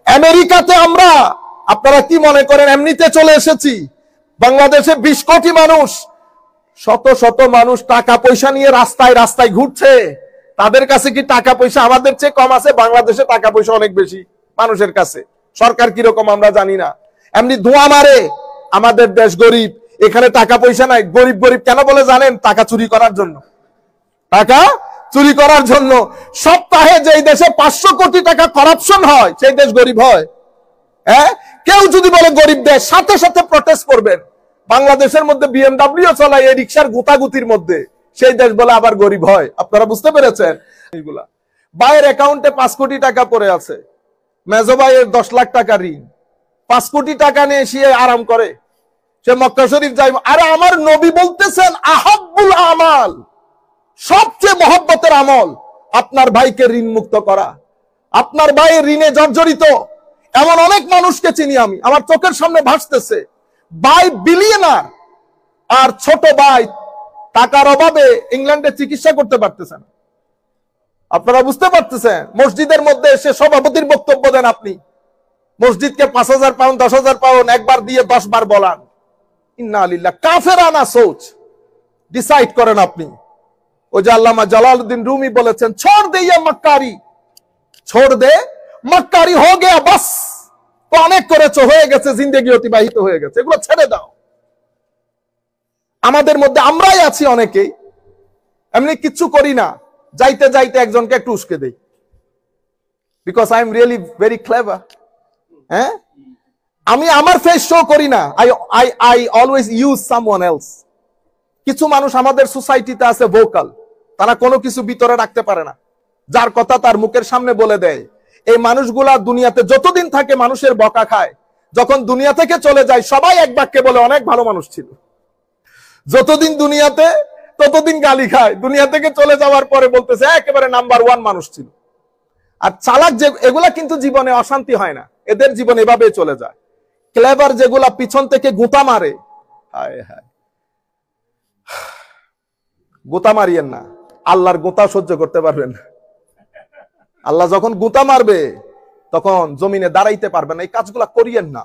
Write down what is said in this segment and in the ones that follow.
আমেরিকাতে আমরা, আপনারা কি মনে করেন এমনিতে চলে এসেছি? বাংলাদেশে 20 কোটি মানুষ, শত শত মানুষ টাকা পয়সা নিয়ে রাস্তায় রাস্তায় ঘুরছে। তাদের কাছে কি টাকা পয়সা আমাদের চেয়ে কম আছে? বাংলাদেশে টাকা পয়সা অনেক বেশি মানুষের কাছে। সরকার কিরকম আমরা জানি না, এমনি ধোঁয়া মারে। আমাদের দেশ গরিব, এখানে টাকা পয়সা নাই। গরিব গরিব কেন বলে জানেন? টাকা চুরি করার জন্য। টাকা চুরি করার জন্য। সপ্তাহে যেই দেশে 500 কোটি টাকা করাপশন হয়, সেই দেশ গরিব হয়। হ্যাঁ, কেউ যদি বলে গরিব দেশ, সাথে সাথে প্রটেস্ট করবেন। বাংলাদেশের মধ্যে বিএমডব্লিউ চলায় এই রিক্সার গুতাগুতির মধ্যে, সেই দেশ বলে আবার গরিব হয়। আপনারা বুঝতে পেরেছেন? এইগুলা ভাইয়ের অ্যাকাউন্টে 5 কোটি টাকা পড়ে আছে, মেজো ভাইয়ের 10 লাখ টাকা ঋণ। 5 কোটি টাকা নিয়ে সে আরাম করে, সে মক্কা শরীফ যায়। আরে আমার নবী বলতেছেন আহাব্বুল আমাল, সবচেয়ে মহব্বতের আমল আপনার ভাইকে ঋণ মুক্ত করা। আপনার ভাইয়ের ঋণে জর্জরিত এমন অনেক মানুষকে চিনি আমি, আমার চোখের সামনে ভাসতেছে। ভাই বিলিয়নার, আর ছোট ভাই টাকার অভাবে ইংল্যান্ডে চিকিৎসা করতে পারতেছে না। আপনারা বুঝতে পারতেছেন? মসজিদের মধ্যে এসে সভাপতির বক্তব্য দেন আপনি, মসজিদকে 5,000 পাউন্ড 10,000 পাউন্ড একবার দিয়ে 10 বার বলান। ইন্না লিল্লাহ, কাফেরানা সোচ ডিসাইড করেন আপনি। ওই যে আল্লামা জালালউদ্দিন রুমি বলেছেন, ছোড় দে ইয়ে মক্কারি, ছোড় দে মক্কারি, হো গয়া বাস। তো অনেক করেছো, হয়ে গেছে, জিন্দেগি অতিবাহিত হয়ে গেছে, এগুলো ছেড়ে দাও। আমাদের মধ্যে আমরাই আছি অনেকেই এমনি কিচ্ছু করি না, যাইতে যাইতে একজনকে একটু উস্কে দেই, because I am really very clever. হ্যাঁ, আমি আমার ফেস শো করি না, I always use someone else. কিছু মানুষ আমাদের সোসাইটিতে আছে ভোকাল, তারা কোনো কিছু ভিতরে রাখতে পারে না, যার কথা তার মুখের সামনে বলে দেয়। এই মানুষগুলা দুনিয়াতে যতদিন থাকে মানুষের বকা খায়, যখন দুনিয়া থেকে চলে যায় সবাই এক বাক্যে বলে অনেক ভালো মানুষ ছিল। যতদিন দুনিয়াতে ততদিন গালি খায়, দুনিয়া থেকে চলে যাওয়ার পরে বলতেছে একেবারে নাম্বার 1 মানুষ ছিল। আর চালাক যে এগুলা কিন্তু জীবনে অশান্তি হয় না, এদের জীবন এভাবে চলে যায়। ক্লেভার যেগুলা পিছন থেকে গুতা মারে, হায় হায়, গুতা মারিয়েন না, আল্লাহর গুতা সহ্য করতে পারবেন না। আল্লাহ যখন গুতা মারবে তখন জমিনে দাঁড়াইতে পারবেন না, এই কাজগুলা করিয়েন না।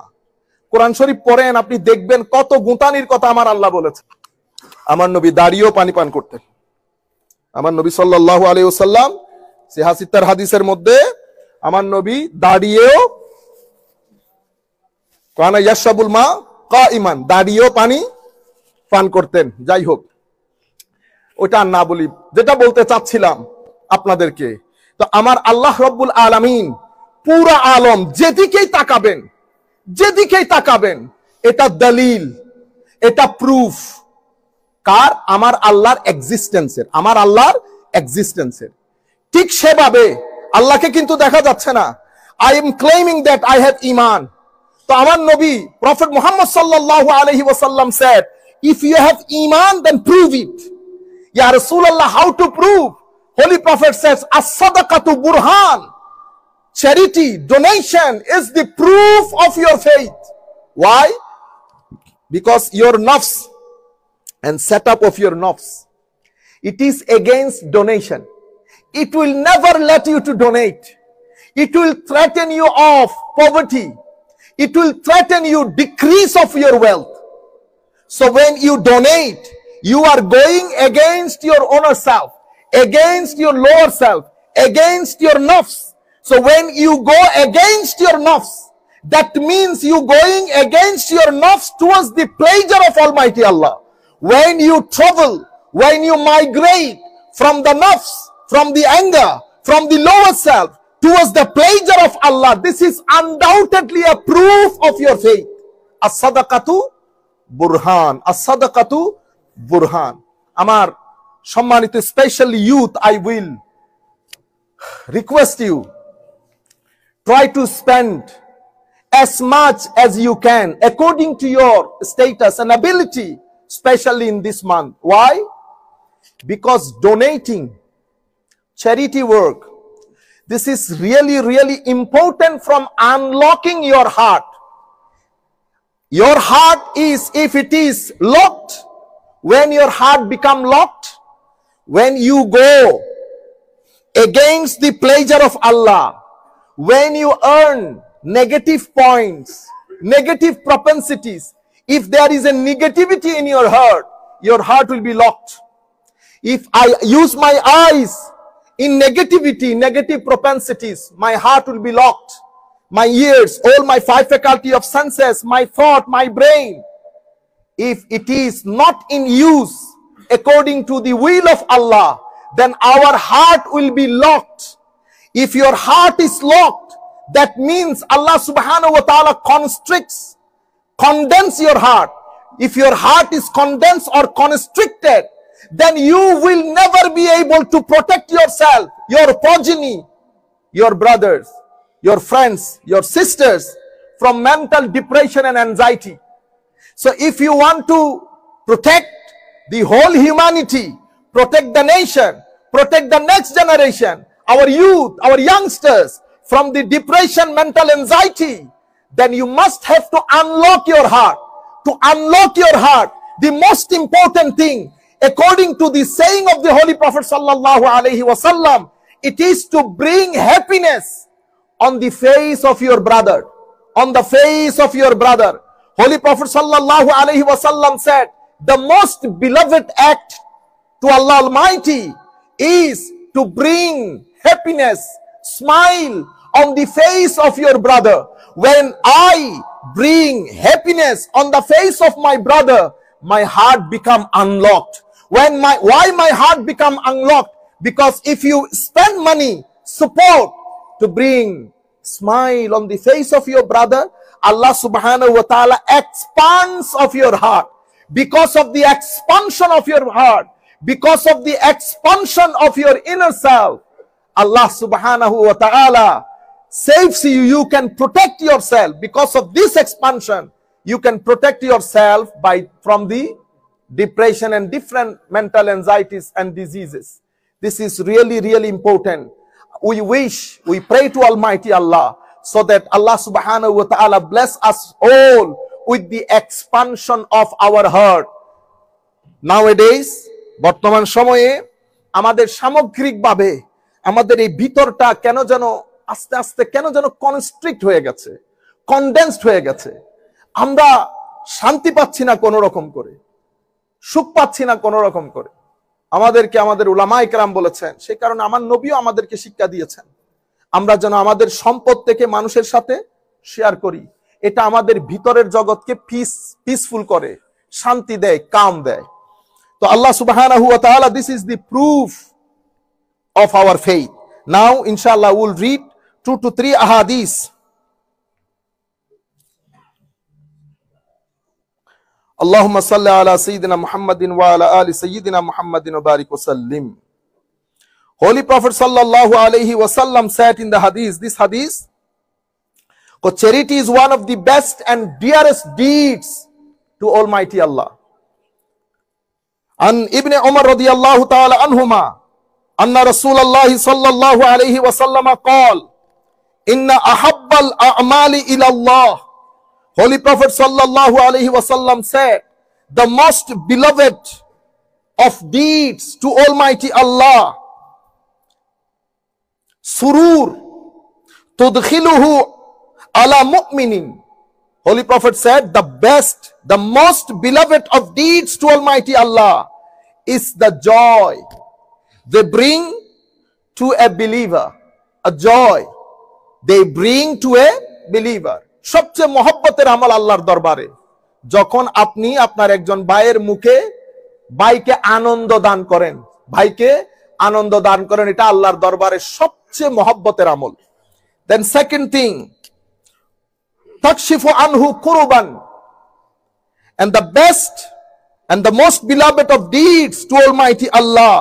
কোরআন শরীফ পড়েন, আপনি দেখবেন কত গুতানির কথা আমার আল্লাহ বলেছে। আমার নবী দাঁড়িয়েও পানি পান করতেন। আমার নবী সাল্লাল্লাহু আলাইহি ওয়াসাল্লাম সিহাসিত্তার হাদিসের মধ্যে আমার নবী দাঁড়িয়েও, কানা ইয়াশরাবুল মা কাইমান, দাঁড়িয়েও পানি পান করতেন। যাই হোক, ওটা আর না বলি, যেটা বলতে চাচ্ছিলাম আপনাদেরকে, তো আমার আল্লাহ রাব্বুল আলামিন পুরা আলম, যেদিকেই তাকাবেন, যেদিকেই তাকাবেন, এটা দলিল, এটা প্রুফ কার? আমার আল্লাহর এক্সিস্টেন্সের, আমার আল্লাহর এক্সিস্টেন্সের। ঠিক সেভাবে আল্লাহকে কিন্তু দেখা যাচ্ছে না। I am claiming that I have ঈমান। তো আমার নবী প্রফেট মুহাম্মদ সাল্লাল্লাহু আলাইহি ওয়াসাল্লাম said, if you have ঈমান then prove it. Ya Rasulullah, how to prove? Holy Prophet says, as-sadaqatu burhan. Charity, donation is the proof of your faith. Why? Because your nafs and setup of your nafs, it is against donation. It will never let you to donate. It will threaten you of poverty. It will threaten you decrease of your wealth. So when you donate, you are going against your inner self, against your lower self, against your nafs. So when you go against your nafs, that means you going against your nafs towards the pleasure of Almighty Allah. When you travel, when you migrate from the nafs, from the anger, from the lower self towards the pleasure of Allah, this is undoubtedly a proof of your faith. As-sadaqatu burhan, as-sadaqatu burhan. Amar সম্মানিত especially youth, I will request you, try to spend as much as you can according to your status and ability, especially in this month. Why? Because donating, charity work, this is really, really important from unlocking your heart. Your heart is, if it is locked, when your heart become locked, when you go against the pleasure of Allah, when you earn negative points, negative propensities. If there is a negativity in your heart will be locked. If I use my eyes in negativity, negative propensities, my heart will be locked. My ears, all my five faculty of senses, my thought, my brain, if it is not in use according to the will of Allah, then our heart will be locked. If your heart is locked, that means Allah subhanahu wa ta'ala condense your heart. If your heart is condensed or constricted, then you will never be able to protect yourself, your progeny, your brothers, your friends, your sisters from mental depression and anxiety. So if you want to protect the whole humanity, protect the nation, protect the next generation, our youth, our youngsters from the depression, mental anxiety, then you must have to unlock your heart. To unlock your heart, the most important thing, according to the saying of the Holy Prophet sallallahu alaihi wasallam, it is to bring happiness on the face of your brother. On the face of your brother. Holy Prophet sallallahu alaihi wasallam said, the most beloved act to Allah Almighty is to bring happiness, smile on the face of your brother. When I bring happiness on the face of my brother, my heart become unlocked. Why my heart become unlocked? Because if you spend money, support to bring smile on the face of your brother, Allah subhanahu wa ta'ala expands of your heart. Because of the expansion of your heart, because of the expansion of your inner self, Allah subhanahu wa ta'ala saves you. You can protect yourself. Because of this expansion, you can protect yourself from the depression and different mental anxieties and diseases. This is really, really important. We pray to Almighty Allah so that Allah subhanahu wa ta'ala bless us all with the expansion of our heart. Nowadays, বর্তমান সময়ে আমাদের সামগ্রিকভাবে আমাদের এই ভিতরটা কেন যেন আস্তে আস্তে কেন যেন কনস্ট্রিক্ট হয়ে গেছে, কনডেন্সড হয়ে গেছে। আমরা শান্তি পাচ্ছি না কোনো রকম করে, সুখ পাচ্ছি না কোনো রকম করে। আমাদেরকে আমাদের উলামায়ে কেরাম বলেছেন, সেই কারণে আমার নবীও আমাদেরকে শিক্ষা দিয়েছেন, আমরা যেন আমাদের সম্পদ থেকে মানুষের সাথে শেয়ার করি। এটা আমাদের ভিতরের জগৎকে পিসফুল করে, শান্তি দেয়, কাম দেয়। তো আল্লাহ সুবহানাহু ওয়া তাআলা, this is the proof of our faith. Now inshallah we'll read 2 to 3 ahadith. Allahumma salli ala sayyidina Muhammadin wa ala ali sayyidina Muhammadin wa barik wa sallim. Holy Prophet sallallahu alaihi wasallam said in the hadith, this hadith, charity is one of the best and dearest deeds to Almighty Allah. An Ibn Umar radiyallahu ta'ala anhuma, anna Rasulullah sallallahu alayhi wa sallam qala, inna ahabbal a'mali ila Allah. Holy Prophet sallallahu alayhi wa sallam said, the most beloved of deeds to Almighty Allah, surur tudkhiluhu ala mu'minin. Holy Prophet said, the best, the most beloved of deeds to Almighty Allah is the joy they bring to a believer. A joy they bring to a believer. সবচেয়ে মহব্বতের আমল আল্লাহর দরবারে যখন আপনি আপনার একজন ভাইয়ের মুখে ভাইকে আনন্দ দান করেন, ভাইকে আনন্দ দান করেন, এটা আল্লাহর দরবারে সবচেয়ে মহব্বতের আমল। Then second thing, takshifu anhu kuruban, and the best and the most beloved of deeds to Almighty Allah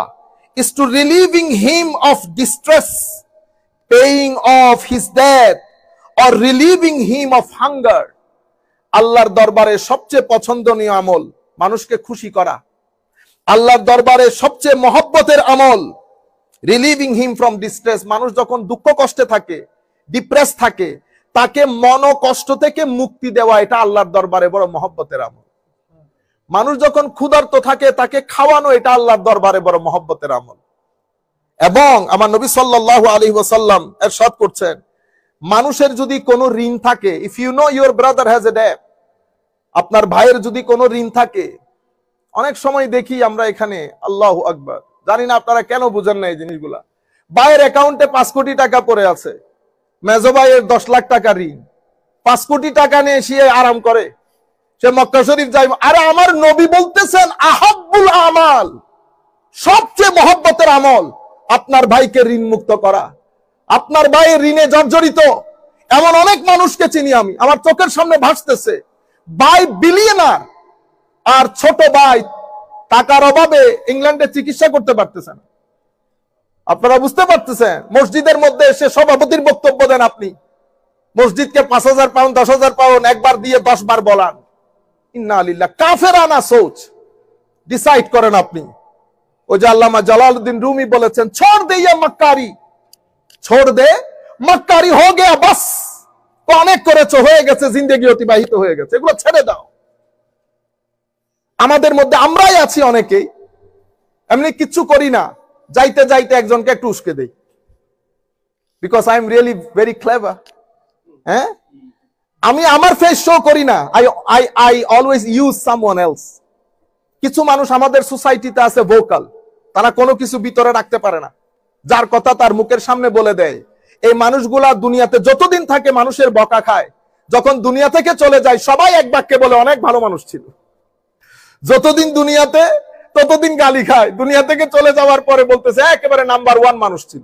is to relieving him of distress, paying off his debt, or relieving him of hunger. আল্লাহর দরবারে সবচেয়ে পছন্দনীয় আমল মানুষকে খুশি করা। আল্লাহর দরবারে সবচেয়ে মহব্বতের আমল রিলিভিং হিম ফ্রম ডিস্ট্রেস। মানুষ যখন দুঃখ কষ্টে থাকে, ডিপ্রেস থাকে, তাকে মন কষ্ট থেকে মুক্তি দেওয়া, এটা আল্লাহর দরবারে বড় মহব্বতের আমল। মানুষ যখন ক্ষুধার্ত থাকে, তাকে খাওয়ানো, এটা আল্লাহর দরবারে বড় মহব্বতের আমল। এবং আমার নবী সাল্লাল্লাহু আলাইহি ওয়াসাল্লাম ইরশাদ করছেন, মানুষের যদি কোনো ঋণ থাকে, if you know your brother has a debt, আপনার ভাইয়ের যদি কোনো ঋণ থাকে, অনেক সময় দেখি আমরা এখানে, আল্লাহু আকবার, জানি না আপনারা কেন বুঝেন না এই জিনিসগুলা, ভাইয়ের অ্যাকাউন্টে 5 কোটি টাকা পড়ে আছে, মেজো ভাইয়ের 10 লাখ টাকা ঋণ, 5 কোটি টাকা নিয়ে সে আরাম করে, সে মক্কা শরীফ যাই। আরে আমার নবী বলতেছেন আহাব্বুল আমাল, সবচেয়ে মহব্বতের আমল আপনার ভাইকে ঋণ মুক্ত করা। আপনার ভাই ঋণে জর্জরিত এমন অনেক মানুষকে চিনি আমি, আমার চোখের সামনে ভাসতেছে। ভাই বিলিয়নার, আর ছোট ভাই টাকার অভাবে ইংল্যান্ডে চিকিৎসা করতে পারতেছেন। আপনারা বুঝতে পারতেছেন? মসজিদের মধ্যে এসে সভাপতির বক্তব্য দেন আপনি, মসজিদকে 5,000 পাউন্ড 10,000 পাউন্ড একবার দিয়ে 10 বার বলান। ইন্না লিল্লাহ, কাফেরানা সোচ ডিসাইড করেন আপনি। ওই যে আল্লামা জালালউদ্দিন রুমি বলেছেন, ছোড় দে ইয়ে মক্কারি, ছোড় দে মক্কারি, হো গয়া বাস, তো অনেক করেছো, হয়ে গেছে, জিন্দেগি অতিবাহিত হয়ে গেছে, এগুলো ছেড়ে দাও। আমাদের মধ্যে আমরাই আছি অনেকেই এমনি কিচ্ছু করি না, যাইতে যাইতে একজনকে একটু উস্কে দেই, because I am really very clever. হ্যাঁ, আমি আমার ফেস শো করি না, I always use someone else. কিছু মানুষ আমাদের সোসাইটিতে আছে ভোকাল, তারা কোনো কিছু ভিতরে রাখতে পারে না, যার কথা তার মুখের সামনে বলে দেয়। এই মানুষগুলা দুনিয়াতে যতদিন থাকে মানুষের বকা খায়, যখন দুনিয়া থেকে চলে যায় সবাই এক বাক্যে বলে অনেক ভালো মানুষ ছিল। যতদিন দুনিয়াতে ততদিন গালি খায়, দুনিয়া থেকে চলে যাওয়ার পরে বলতেছে একেবারে নাম্বার 1 মানুষ ছিল।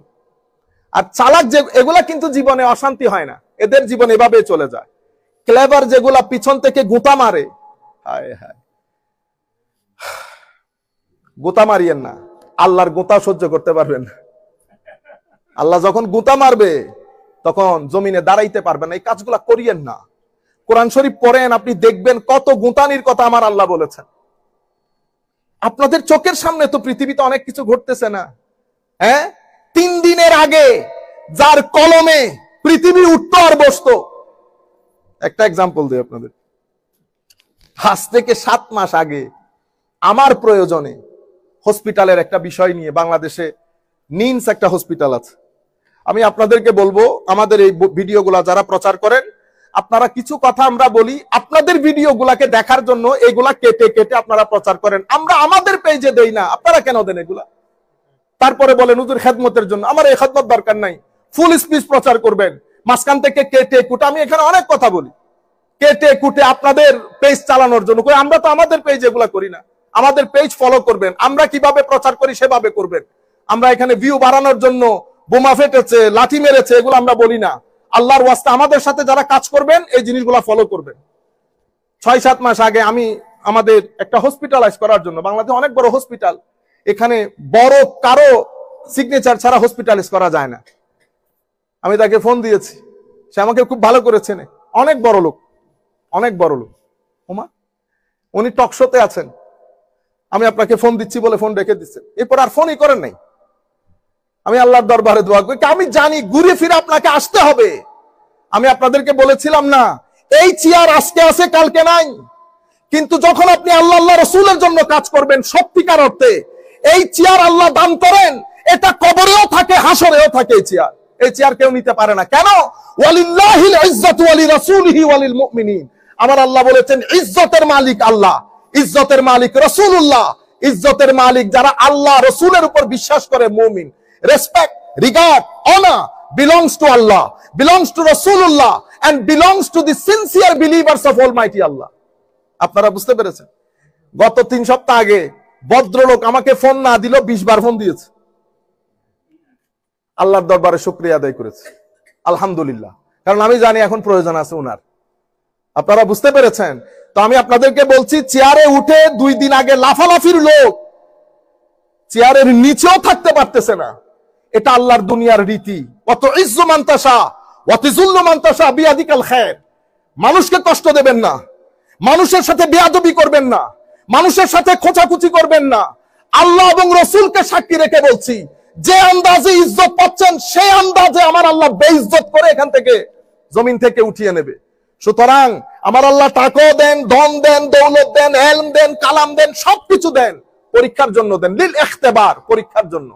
আর চালাক যে এগুলা কিন্তু জীবনে অশান্তি হয় না, এদের জীবন এভাবে চলে যায়। ক্লেভার যেগুলা পিছন থেকে গুতা মারে, হায় হায়, গুতা মারিয়েন না, আল্লাহর গুতা সহ্য করতে পারবেন না। আল্লাহ যখন গুতা মারবে তখন জমিনে দাঁড়াইতে পারবেন না, এই কাজগুলা করিয়েন না। কোরআন শরীফ পড়েন, আপনি দেখবেন কত গুতানির কথা আমার আল্লাহ বলেছেন। আপনাদের চোখের সামনে তো পৃথিবীতে অনেক কিছু ঘটতেছে না। হ্যাঁ, 3 দিনের আগে যার কলমে পৃথিবী উঠতো আর বসতো, একটা এক্সাম্পল দিই আপনাদের। আজ থেকে 7 মাস আগে আমার প্রয়োজনে হসপিটালের একটা বিষয় নিয়ে, বাংলাদেশে নিমস একটা হসপিটাল আছে, আমি আপনাদেরকে বলবো, আমাদের এই ভিডিওগুলা যারা প্রচার করেন, আপনারা কিছু কথা আমরা বলি, আপনাদের ভিডিওগুলাকে দেখার জন্য এগুলা কেটে কেটে আপনারা প্রচার করেন, আমরা আমাদের পেজে দেই না, আপনারা কেন দেন এগুলা? তারপরে বলেন হুজুর খেদমতের জন্য, আমার এই খেদমত দরকার নাই, ফুল স্পিচ প্রচার করবেন, মাঝখান থেকে কেটে কুটে। আমি এখানে অনেক কথা বলি, কেটে কুটে আপনাদের পেজ চালানোর জন্য। আমরা তো আমাদের পেজ এগুলা করি না, আমাদের পেজ ফলো করবেন, আমরা কিভাবে প্রচার করি সেভাবে করবেন। আমরা এখানে ভিউ বাড়ানোর জন্য বোমা ফেটেছে, লাঠি মেরেছে, এগুলো আমরা বলি না। আল্লাহর ওয়াস্তে আমাদের সাথে যারা কাজ করবেন এই জিনিসগুলা ফলো করবেন। 6-7 মাস আগে আমি আমাদের একটা হসপিটালাইজ করার জন্য, বাংলাদেশে অনেক বড় হসপিটাল, এখানে বড় কারো সিগনেচার ছাড়া হসপিটালাইজ করা যায় না। আমি তাকে ফোন দিয়েছি, সে আমাকে খুব ভালো করেছেন, অনেক বড় লোক, অনেক বড় লোক। ওমা, উনি টকশোতে আছেন, আমি আপনাকে ফোন দিচ্ছি বলে ফোন রেখে দিচ্ছেন, এরপর আর ফোনই করেন নাই। আমি আল্লাহর দরবারে দোয়া করি, আমি জানি ঘুরে ফিরে আপনাকে আসতে হবে। আমি আপনাদেরকে বলেছিলাম না, এই চেয়ার আজকে আছে কালকে নাই, কিন্তু যখন আপনি আল্লাহ আল্লাহ রসুলের জন্য কাজ করবেন সত্যিকার অর্থে, এই চেয়ার আল্লাহ দান করেন, এটা কবরেও থাকে হাসরেও থাকে। এই চেয়ার কেউ নিতে পারে না। কেন? ওয়ালিল্লাহিল ইজ্জাতু ওয়ালিরাসূলিহি ওয়ালিল মুমিনিন। আমার আল্লাহ বলেছেন ইজ্জতের মালিক আল্লাহ, ইজ্জতের মালিক রাসূলুল্লাহ, ইজ্জতের মালিক যারা আল্লাহ রসুলের উপর বিশ্বাস করে, মুমিন। Respect, regard, honor belongs to Allah, belongs to Rasulullah, and belongs to the sincere believers of Almighty Allah. আপনারা বুঝতে পেরেছেন? গত 3 সপ্তাহ আগে ভদ্রলোক আমাকে ফোন না দিল 20 বার ফোন দিয়েছে। আল্লাহর দরবারে শুকরিয়া আদায় করেছে, আলহামদুলিল্লাহ, কারণ আমি জানি এখন প্রয়োজন আছে উনার। আপনারা বুঝতে পেরেছেন? তো আমি আপনাদেরকে বলছি, চেয়ারে উঠে 2 দিন আগে লাফালাফির লোক চেয়ারের নিচেও থাকতে পারতেছে না। এটা আল্লাহর দুনিয়ার রীতি। অত ইজ্জু মানতাসা ওয়াতিজুল্লু মানতাসা বিয়াদিকাল খায়র। মানুষকে কষ্ট দেবেন না, মানুষের সাথে বেয়াদবি করবেন না, মানুষের সাথে খোঁচাখুচি করবেন না। আল্লাহ এবং রসুলকে সাক্ষী রেখে বলছি, যে আন্দাজে ইজ্জত পাচ্ছেন সেই আন্দাজে আমার আল্লাহ বেইজ্জত করে এখান থেকে জমিন থেকে উঠিয়ে নেবে। সুতরাং আমার আল্লাহ টাকাও দেন, ধন দেন, দৌলত দেন, এলম দেন, কালাম দেন, সবকিছু দেন, পরীক্ষার জন্য দেন, লিল ইখতিবার, পরীক্ষার জন্য।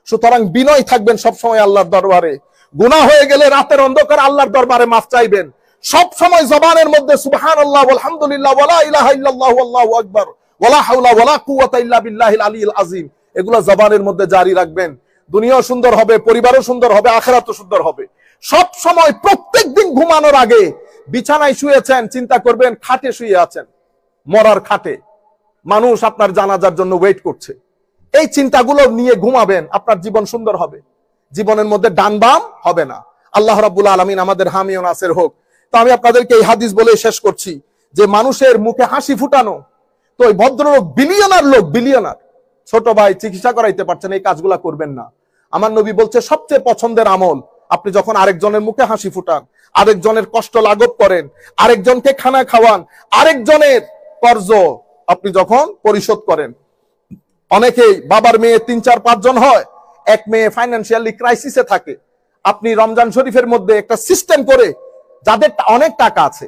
সুতরাং বিনয় থাকবেন সবসময় আল্লাহর দরবারে। গুনাহ হয়ে গেলে রাতের অন্ধকার আল্লাহর দরবারে মাফ চাইবেন। সব সময় জবানের মধ্যে সুবহানাল্লাহ আলহামদুলিল্লাহ ওয়ালা ইলাহা ইল্লাল্লাহু আল্লাহু আকবার ওয়ালা হাওলা ওয়ালা কুওয়াতা ইল্লা বিল্লাহিল আলিয়্যিল আযীম, এগুলো জবানের মধ্যে জারি রাখবেন। দুনিয়াও সুন্দর হবে, পরিবারও সুন্দর হবে, আখিরাতও সুন্দর হবে। সব সময় প্রত্যেকদিন ঘুমানোর আগে বিছানায় শুয়েছেন, চিন্তা করবেন খাটে শুয়ে আছেন, মরার খাটে, মানুষ আপনার জানাজার জন্য ওয়েট করছে। এই চিন্তাগুলো নিয়ে ঘুমাবেন, আপনার জীবন সুন্দর হবে, জীবনের মধ্যে ডান বাম হবে না। আল্লাহ রাব্বুল আলামিন আমাদের হামি ও নাসির হোক। তো আমি আপনাদেরকে এই হাদিস বলে শেষ করছি যে মানুষের মুখে হাসি ফুটানো, তো ওই ভদ্রলোক বিলিয়নার লোক, বিলিয়নার, ছোট ভাই চিকিৎসা করাইতে পারছেন, এই কাজগুলা করবেন না। আমার নবী বলছে সবচেয়ে পছন্দের আমল আপনি যখন আরেকজনের মুখে হাসি ফুটান, আরেকজনের কষ্ট লাঘব করেন, আরেকজনকে খানা খাওয়ান, আরেকজনের কর্জ আপনি যখন পরিশোধ করেন। অনেকেই বাবার মেয়ে 3, 4, 5 জন হয়, এক মেয়ে ফাইন্যান্সিয়ালি ক্রাইসিসে থাকে। আপনি রমজান শরীফের মধ্যে একটা সিস্টেম করে, যাদের অনেক টাকা আছে,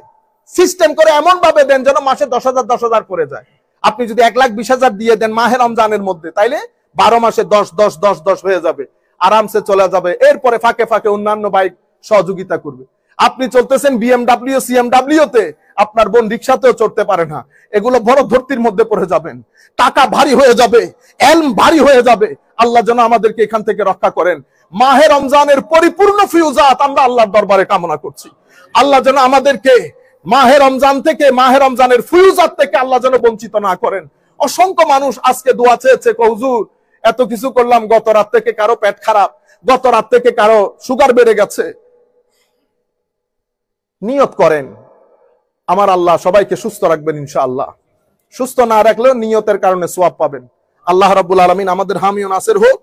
সিস্টেম করে এমন ভাবে দেন যেন মাসে 10,000 করে যায়। আপনি যদি 1,20,000 দিয়ে দেন মাহে রমজানের মধ্যে, তাইলে 12 মাসে 10 হয়ে যাবে, আরামসে চলে যাবে। এরপরে ফাঁকে ফাঁকে অন্যান্য বাইক সহযোগিতা করবে। আপনি চলতেছেন BMW CMW তে, আপনার বোন রিক্সাতেও চড়তে পারে না, এগুলো বড় ধর্তির মধ্যে পড়ে যাবেন, টাকা ভারী হয়ে যাবে, এলম ভারী হয়ে যাবে। আল্লাহ যেন আমাদেরকে এখান থেকে রক্ষা করেন। মাহে রমজানের পরিপূর্ণ ফিউজাত আমরা আল্লাহর দরবারে কামনা করছি। আল্লাহ যেন আমাদেরকে মাহে রমজান থেকে, মাহে রমজানের ফিউজাত থেকে আল্লাহ যেন বঞ্চিত না করেন। অসংখ্য মানুষ আজকে দোয়া চেয়েছে, হুজুর এত কিছু করলাম, গত রাত থেকে কারো পেট খারাপ, গত রাত থেকে কারো সুগার বেড়ে গেছে। নিয়ত করেন আমার আল্লাহ সবাইকে সুস্থ রাখবেন ইনশাআল্লাহ। সুস্থ না রাখলেও নিয়তের কারণে সওয়াব পাবেন। আল্লাহ রাব্বুল আলামিন আমাদের হামি ও নাসির হোক।